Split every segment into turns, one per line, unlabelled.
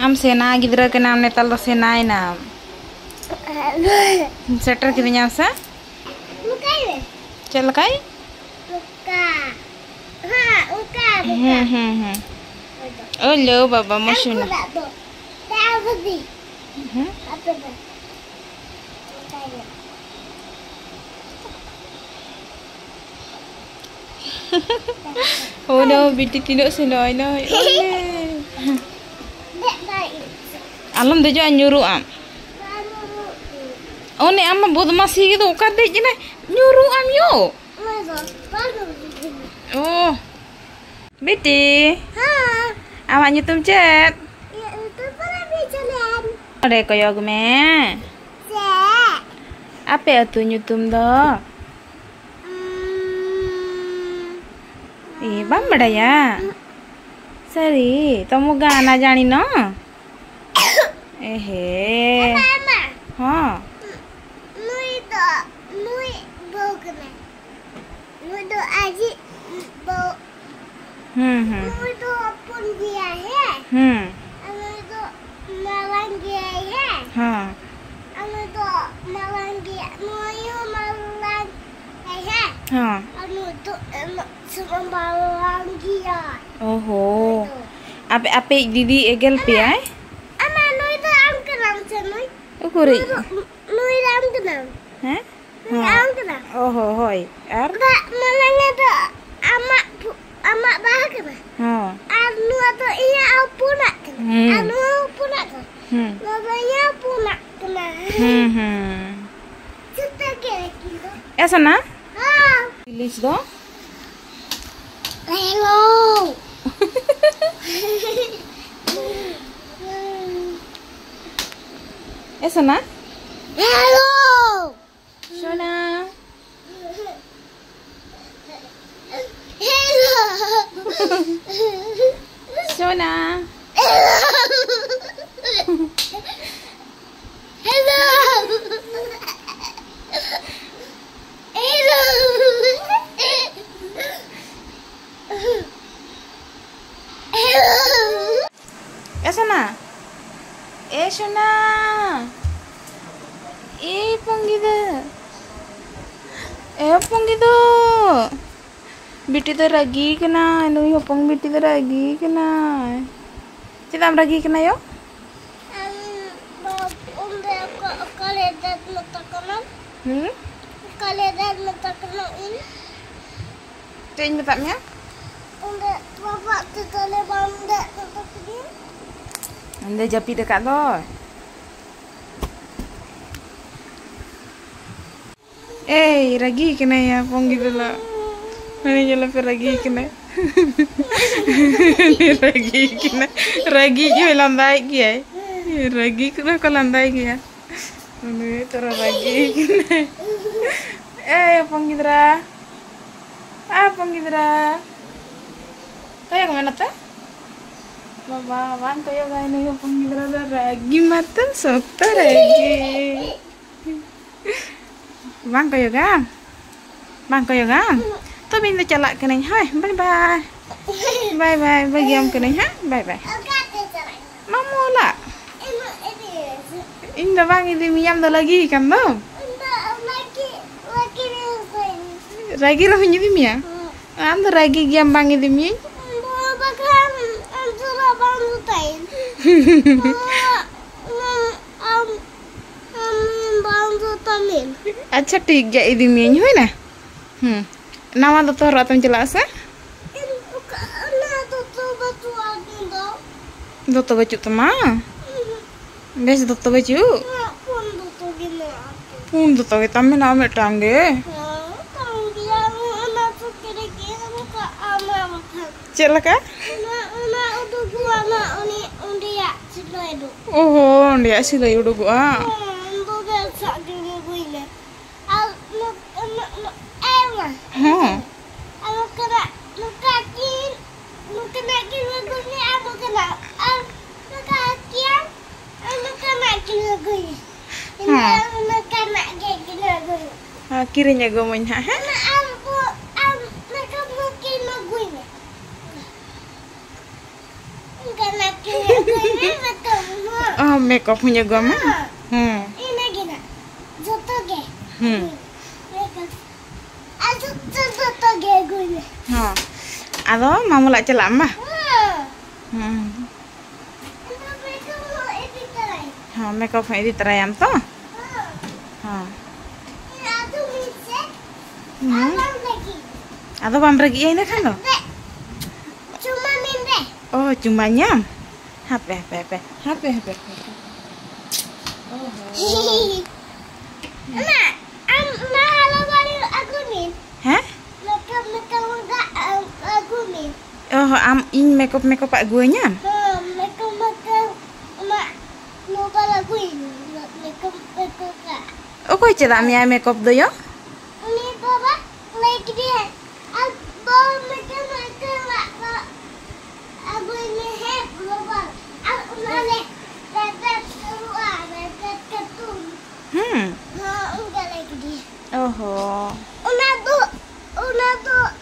Am sena gidra ke nam netal do sena nam. Setter kirinya sa?
Bukai deh.
Celakai?
Buka. Ha, buka.
Oh lo baba masuk.
Aku tak tahu. Tak apa sih. Apa dah? Bukai deh.
Oh no, biti tidak senoi no.
Dek baik.
Alam dejo nyuruh am. Oh ne am bod masih gitu ukat deh jene nyuruh am yo. Oh. Biti.
Ha.
Awak nyutum chat.
Ya itu pernah bicara.
Ada koyog me.
Cek.
Apa itu nyutum do? Bang beda ya. Sari, kamu gana jani no?
Mama.
हाँ.
Nui bau kena. Nui do aji bau. Nui do pun dia है. Nui do malang dia है.
हाँ.
Nui do malang dia. Nui malang है.
हाँ.
Nui do semua malang dia.
ओहो. Ape दीदी eagle पे आए?
Ama nui do am kenal cenui.
Ukuri.
Nui am kenal.
हैं?
Nui am kenal.
ओहो होय. यार?
Ba malangnya do amak bah kenal.
हाँ.
Anu atau iya punak kena. Anu punak kena. Namanya punak kena. Kita kira gitu.
ऐसा ना?
Ah.
Tulis do?
Hello.
ऐसा ना?
Hello.
सोना.
Hello.
सोना.
Hello. Hello.
ऐसा ना? ए सोना. Ponggi do. Biti do ragi kena, nui hopong biti do ragi kena. Cita am ragi kena yo?
Kaledat mutakanan. Kaledat mutakanan ini.
Cing betapnya?
Untuk bapak tetale bangda tetap dia.
Anda japi dekat do. Ragi kena ya ponggi do la. Mana jala pe ragi kena. Ragi kena. Ragi jo landai kiya. Ragi kena ko landai kiya. Ini tera ragi kena. Ponggi dra. Ponggi dra. Kayak kemana tuh? Baba, wan kayak gak ini ponggi dra ragi matan sokta ragi. Bang kayak gak? Bang kayak gak? Tuh minta celak kena, hai, bye bye. Bye bye, bagi am kena, ha? Bye bye. Mamu lah. Indah bang ini miam dah lagi kan tuh? Lagi roh ini mia. Am dah lagi giam bang ini mia. अच्छा ठीक है इदी में हुई ना नवा तो तोहरा तुम चला से दो तो बच्चू तमा बेस दो तो बच्चू पून दो तो तम में नाम टांगे चला का ओहो उंडिया सिलाई उडुगुआ kirinya gue mau nyah. Oh, makeup punya gua mah.
Ini gini. Jotoge. Makeup. Jotoge gue.
Ado mamu lak celak mah. Makeup ini terayam toh. Ado bam pergi ini kan lo.
Cuma minde.
Oh, cuma nyam. Hape.
Nah, mahal balik aku min.
Hah?
Makeup enggak aku min.
Oh, in makeup pak gue nyam.
Makeup mak mau kalau aku ini makeup kak.
Oh, kau cedak mia makeup do yo?
Ini baba lagi dia. Aku makeup mak aku ini head global. Aku nale letet keluar letet ketun. Enggak lagi dia.
Oh.
Unado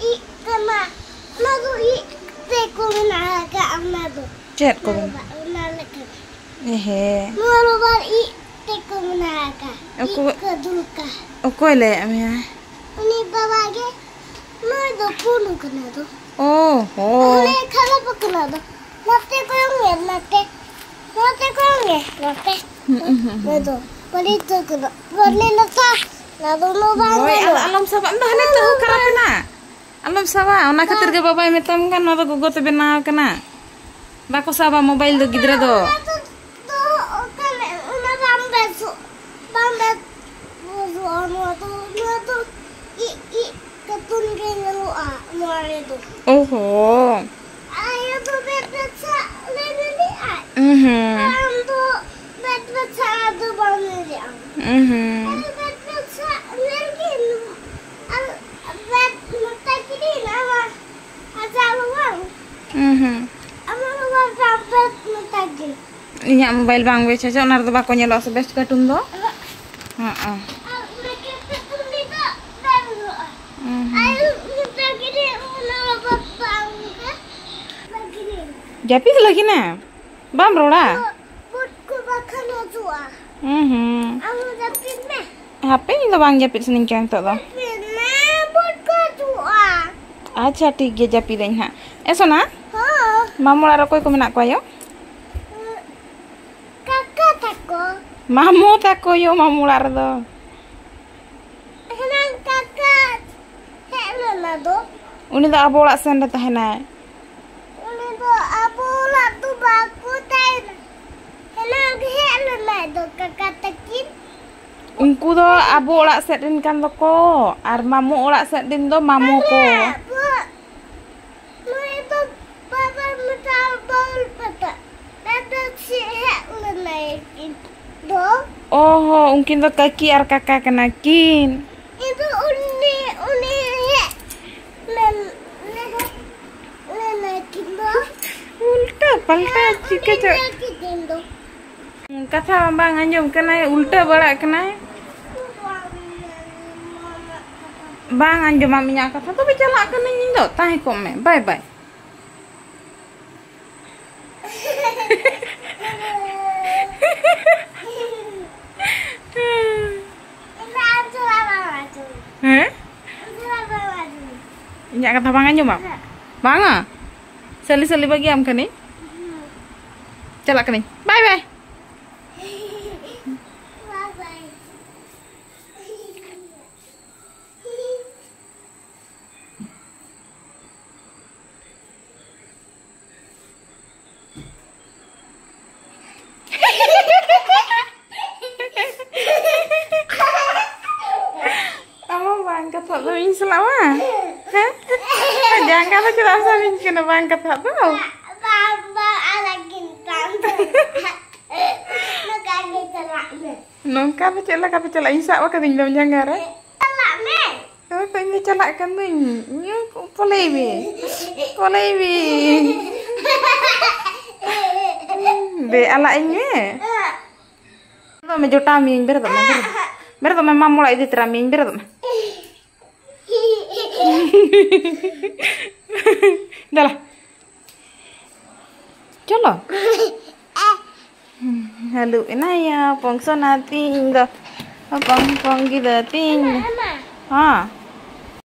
i kena. Unado i teko menaga unado.
Cet ko.
Unale kan.
Ehe.
I teko menaga.
Aku
Keduka.
Okoy le amia.
Ini babage. Unado punu kenado.
Oh.
Ini kalau kenado. Nate ko yang nate. Nate ko yang nate. Nado. Palito kuno. Gornino ta. Nado no bang.
Oi, alam sabak dah ni tu karapina. Alam sabak, ona khatir ge babai metam kan nado gogo te benaw kana. Bako sabak mobile do gidra do. Oh.
Ayo tu beca lele ai. Tu beca tu bang lele ai. Beca lele bet mutakiri nama ajar uang. Ama uang bet mutakiri.
Inya mobile bang we chacha onar do bako nyelo se best cartoon do. Heeh. Japit lagi na. Bam roda.
Butku bakal jua. Aku japit me.
HP ni do bang japit sening cang to do.
Me butku jua.
Acha ठीक ge japit dain ha. Sona?
Ha.
Mamu lar koy ko menak ko yo?
Kakak tako.
Mamu tako yo mamu lar do.
Henang kakak. Hello nado.
Uni do abo orak sen tahena.
Uni do abo orak tu baku tain. Henang hello nado kakak takin.
Unku do abo orak set din kan do ko. Ar mamu orak set din do mamu ko.
Mu itu baba metal bol pata. Nado si hello naikin. Do.
Oh, mungkin do kaki ar kakak kenakin.
Itu uni naikin do.
Ulta palta chika cho. Katha bang anjom kana ulta bala kana. Bang anjom maminya katha to bicala kana ning do tahi ko me. Bye bye. Inya kata bang anjom mak. Banga. Sali bagi am kani. Celak kani. Bye bye. Kata tu ini selama. Jangan kata kita samin kena bang kata tu.
Bang alagin tante. Nakagi celak me.
Nongka pecela insa wa kading dom jangara.
Celak me.
Oh, tanya celak kan tu. Nya polebi. Be ala inye. Tu me jota mi ber tu me mamu la idi tra mi ber tu. Dah lah. Chalo. Halu inaya pong so nating da pong gida ting.
Emma.
Ha.